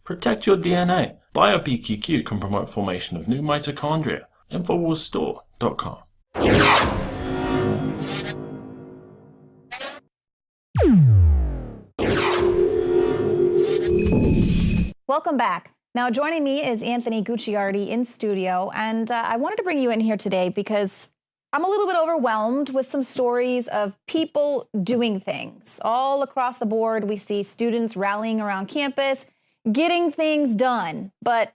Protect your DNA. BioPQQ can promote formation of new mitochondria. Infowarsstore.com. Welcome back. Now joining me is Anthony Gucciardi in studio, and I wanted to bring you in here today because I'm a little bit overwhelmed with some stories of people doing things. All across the board, we see students rallying around campus, getting things done, but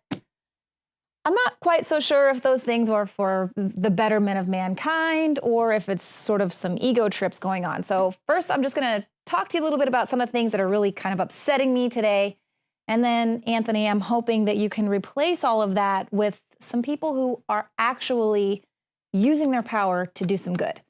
I'm not quite so sure if those things are for the betterment of mankind or if it's sort of some ego trips going on. So first, I'm just going to talk to you a little bit about some of the things that are really kind of upsetting me today. And then, Anthony, I'm hoping that you can replace all of that with some people who are actually using their power to do some good.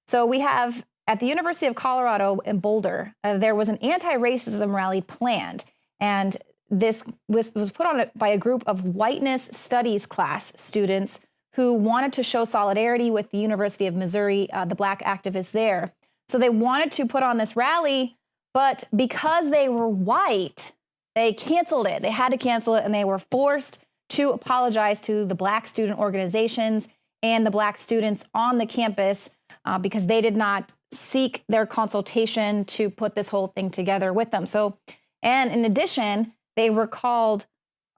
So we have, at the University of Colorado in Boulder, there was an anti-racism rally planned. And this was put on by a group of whiteness studies class students who wanted to show solidarity with the University of Missouri, the Black activists there. So they wanted to put on this rally, but because they were white, they canceled it. They had to cancel it, and they were forced to apologize to the Black student organizations and the Black students on the campus because they did not seek their consultation to put this whole thing together with them. So, and in addition, they were called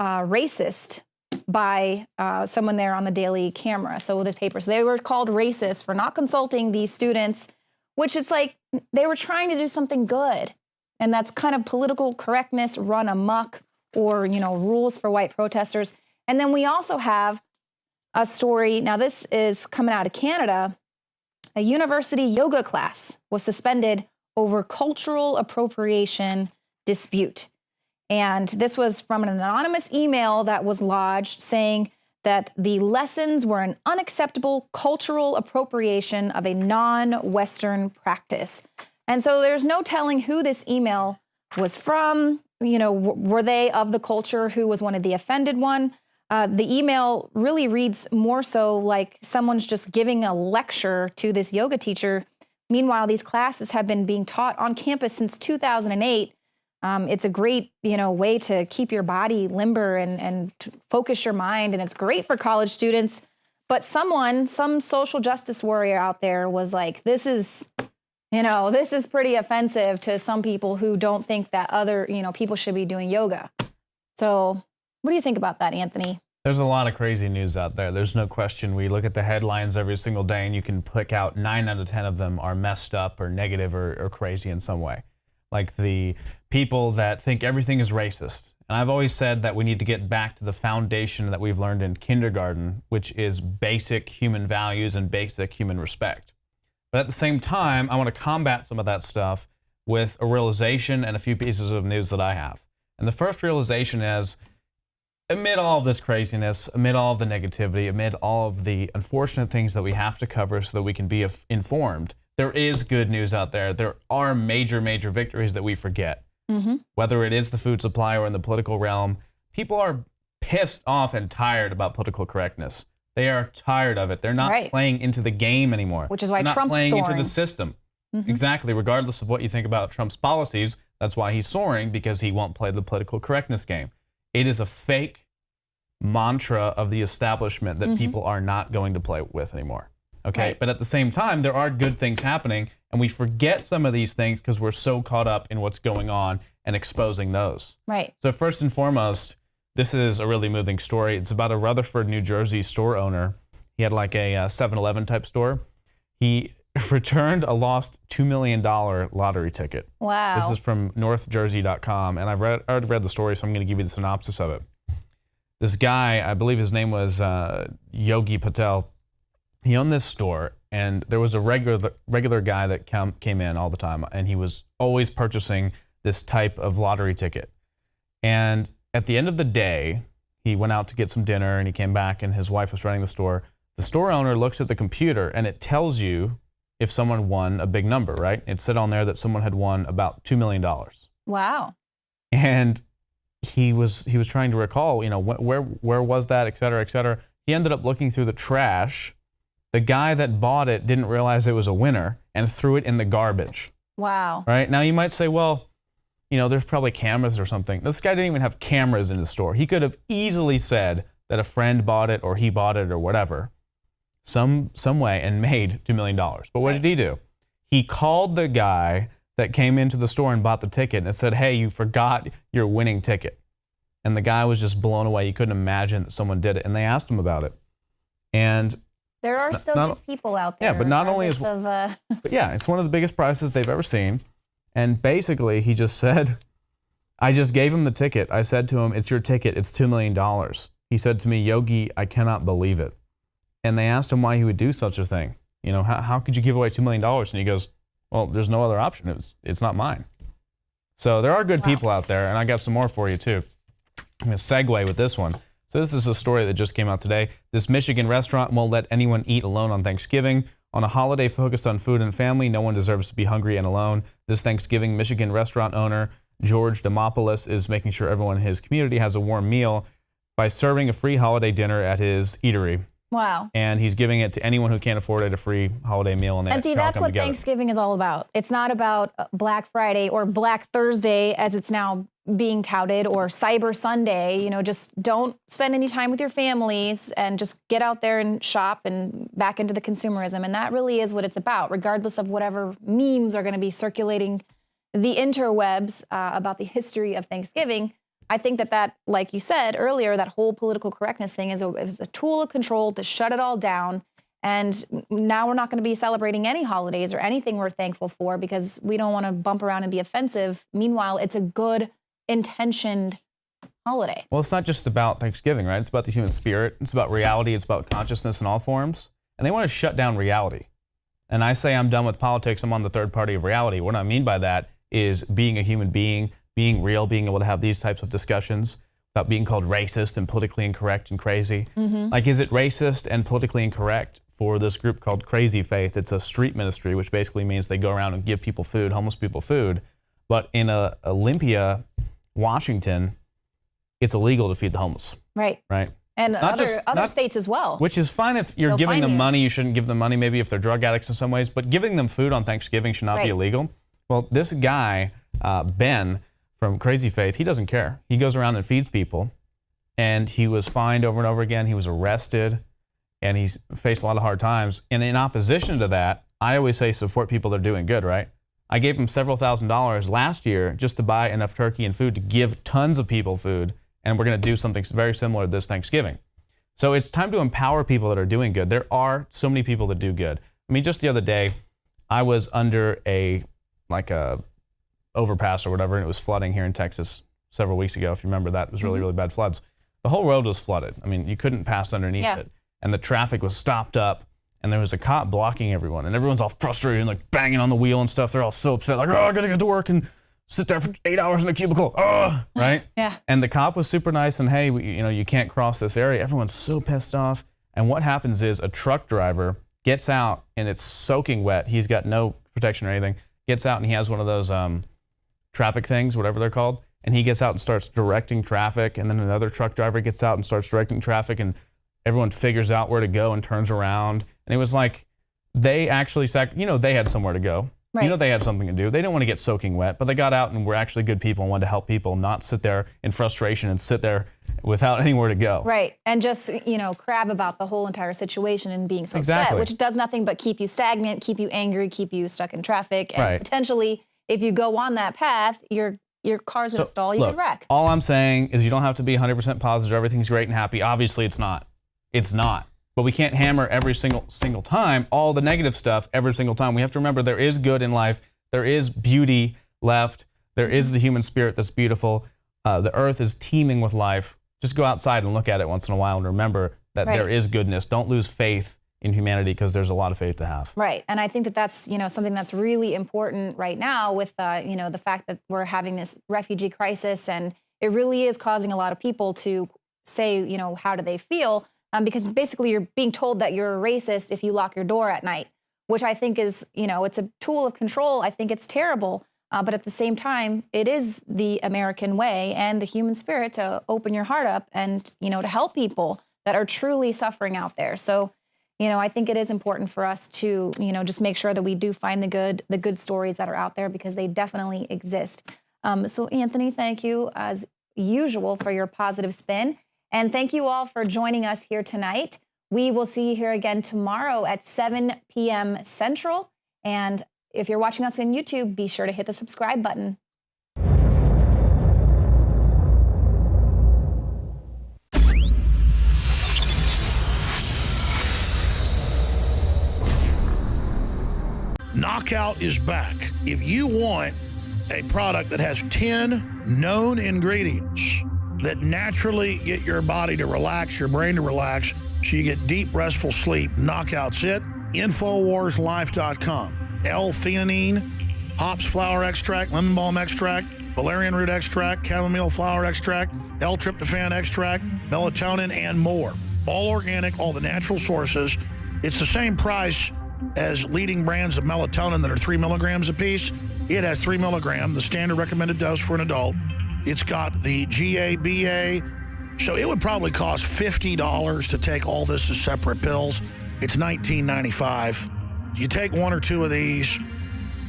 racist by someone there on the Daily Camera. So this paper, so they were called racist for not consulting these students, which is like they were trying to do something good. And that's kind of political correctness run amok, or, you know, rules for white protesters. And then we also have a story. Now, this is coming out of Canada. A university yoga class was suspended over cultural appropriation dispute. And this was from an anonymous email that was lodged saying that the lessons were an unacceptable cultural appropriation of a non-Western practice. And so there's no telling who this email was from. You know, were they of the culture who was one of the offended one? The email really reads more so like someone's just giving a lecture to this yoga teacher. Meanwhile, these classes have been being taught on campus since 2008. It's a great, you know, way to keep your body limber and focus your mind. And it's great for college students. But some social justice warrior out there was like, this is pretty offensive to some people who don't think that other, you know, people should be doing yoga. So what do you think about that, Anthony? There's a lot of crazy news out there. There's no question. We look at the headlines every single day, and you can pick out 9 out of 10 of them are messed up or negative or crazy in some way. Like the people that think everything is racist. And I've always said that we need to get back to the foundation that we've learned in kindergarten, which is basic human values and basic human respect. But at the same time, I want to combat some of that stuff with a realization and a few pieces of news that I have. And the first realization is, amid all of this craziness, amid all of the negativity, amid all of the unfortunate things that we have to cover so that we can be informed, there is good news out there. There are major, major victories that we forget. Whether it is the food supply or in the political realm, people are pissed off and tired about political correctness. They are tired of it. They're not playing into the game anymore. Which is why They're Trump's not playing soaring into the system. Exactly. Regardless of what you think about Trump's policies, that's why he's soaring, because he won't play the political correctness game. It is a fake mantra of the establishment that people are not going to play with anymore. Okay. But at the same time, there are good things happening, and we forget some of these things because we're so caught up in what's going on and exposing those. Right. So first and foremost, this is a really moving story. It's about a Rutherford, New Jersey store owner. He had like a 7-Eleven type store. He returned a lost $2 million lottery ticket. Wow. This is from northjersey.com, and I've already read the story, so I'm going to give you the synopsis of it. This guy, I believe his name was Yogi Patel, he owned this store, and there was a regular guy that came in all the time, and he was always purchasing this type of lottery ticket. And at the end of the day, he went out to get some dinner, and he came back, and his wife was running the store. The store owner looks at the computer, and it tells you if someone won a big number, right? It said on there that someone had won about $2 million. Wow. And he was trying to recall, you know, where was that, et cetera, et cetera. He ended up looking through the trash. The guy that bought it didn't realize it was a winner and threw it in the garbage. Wow. Right? Now you might say, well, there's probably cameras or something. This guy didn't even have cameras in the store. He could have easily said that a friend bought it or he bought it or whatever, some way, and made $2 million. But what did he do? He called the guy that came into the store and bought the ticket and said, hey, you forgot your winning ticket. And the guy was just blown away. He couldn't imagine that someone did it. And they asked him about it. And there are still good people out there. Yeah, but not only is but yeah, it's one of the biggest prices they've ever seen. And basically, he just said, I just gave him the ticket. I said to him, it's your ticket. It's $2 million. He said to me, Yogi, I cannot believe it. And they asked him why he would do such a thing. How could you give away $2 million? And he goes, well, there's no other option. It's not mine. So there are good people out there, and I got some more for you too. I'm going to segue with this one. So this is a story that just came out today. This Michigan restaurant won't let anyone eat alone on Thanksgiving. On a holiday focused on food and family, no one deserves to be hungry and alone. This Thanksgiving, Michigan restaurant owner George Demopoulos is making sure everyone in his community has a warm meal by serving a free holiday dinner at his eatery. Wow. And he's giving it to anyone who can't afford it, a free holiday meal. And see, that's what Thanksgiving is all about. It's not about Black Friday or Black Thursday, as it's now being touted, or Cyber Sunday. Just don't spend any time with your families and just get out there and shop and back into the consumerism. And that really is what it's about, regardless of whatever memes are going to be circulating the interwebs about the history of Thanksgiving. I think that, like you said earlier, that whole political correctness thing is a tool of control to shut it all down. And now we're not going to be celebrating any holidays or anything we're thankful for because we don't want to bump around and be offensive. Meanwhile, it's a good intentioned holiday. Well, it's not just about Thanksgiving, right? It's about the human spirit. It's about reality. It's about consciousness in all forms. And they want to shut down reality. And I say I'm done with politics. I'm on the third party of reality. What I mean by that is being a human being, being real, being able to have these types of discussions without being called racist and politically incorrect and crazy. Like, is it racist and politically incorrect for this group called Crazy Faith? It's a street ministry, which basically means they go around and give people food, homeless people food. But in Olympia, Washington, it's illegal to feed the homeless. Right. Right. And other states as well. Which is fine if you're giving them money. You shouldn't give them money maybe if they're drug addicts in some ways. But giving them food on Thanksgiving should not be illegal. Well, this guy, Ben, from Crazy Faith, he doesn't care. He goes around and feeds people. And he was fined over and over again. He was arrested. And he's faced a lot of hard times. And in opposition to that, I always say support people that are doing good, right? I gave him several $1,000s last year just to buy enough turkey and food to give tons of people food. And we're going to do something very similar this Thanksgiving. So it's time to empower people that are doing good. There are so many people that do good. I mean, just the other day, I was under a overpass or whatever, and it was flooding here in Texas several weeks ago. If you remember that, it was really, really bad floods. The whole road was flooded. I mean, you couldn't pass underneath it. And the traffic was stopped up, and there was a cop blocking everyone. And everyone's all frustrated and like banging on the wheel and stuff. They're all so upset, like, oh, I gotta get to work and sit there for 8 hours in a cubicle. Oh, right? Yeah. And the cop was super nice and, hey, you can't cross this area. Everyone's so pissed off. And what happens is a truck driver gets out and it's soaking wet. He's got no protection or anything. Gets out and he has one of those traffic things, whatever they're called. And he gets out and starts directing traffic. And then another truck driver gets out and starts directing traffic. And everyone figures out where to go and turns around. And it was like they actually, they had somewhere to go. Right. They had something to do. They didn't want to get soaking wet, but they got out and were actually good people and wanted to help people, not sit there in frustration and sit there without anywhere to go. Right. And just, crab about the whole entire situation and being so upset, which does nothing but keep you stagnant, keep you angry, keep you stuck in traffic. And potentially, if you go on that path, your car's going to stall, you could wreck. All I'm saying is you don't have to be 100% positive, everything's great and happy. Obviously, it's not. It's not. But we can't hammer every single time all the negative stuff every single time. We have to remember there is good in life. There is beauty left. There is the human spirit that's beautiful. The earth is teeming with life. Just go outside and look at it once in a while and remember that there is goodness. Don't lose faith in humanity because there's a lot of faith to have. Right. And I think that that's, something that's really important right now with, the fact that we're having this refugee crisis, and it really is causing a lot of people to say, how do they feel? Because basically you're being told that you're a racist if you lock your door at night, which I think is, it's a tool of control. I think it's terrible. But at the same time, it is the American way and the human spirit to open your heart up and, to help people that are truly suffering out there. So, I think it is important for us to, just make sure that we do find the good stories that are out there because they definitely exist. So Anthony, thank you as usual for your positive spin. And thank you all for joining us here tonight. We will see you here again tomorrow at 7 p.m. Central. And if you're watching us on YouTube, be sure to hit the subscribe button. Knockout is back. If you want a product that has 10 known ingredients that naturally get your body to relax, your brain to relax, so you get deep, restful sleep, Knockout's it. Infowarslife.com. L-theanine, hops flower extract, lemon balm extract, valerian root extract, chamomile flower extract, L-tryptophan extract, melatonin, and more. All organic, all the natural sources. It's the same price as leading brands of melatonin that are 3 milligrams a piece. It has 3 milligrams, the standard recommended dose for an adult. It's got the GABA, so it would probably cost $50 to take all this as separate pills. It's $19.95. You take 1 or 2 of these,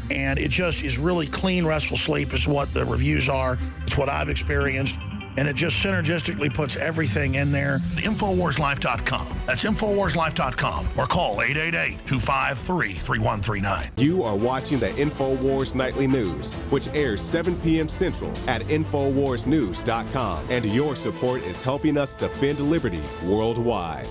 and it just is really clean, restful sleep is what the reviews are. It's what I've experienced. And it just synergistically puts everything in there. Infowarslife.com. That's Infowarslife.com. Or call 888-253-3139. You are watching the Infowars Nightly News, which airs 7 p.m. Central at Infowarsnews.com. And your support is helping us defend liberty worldwide.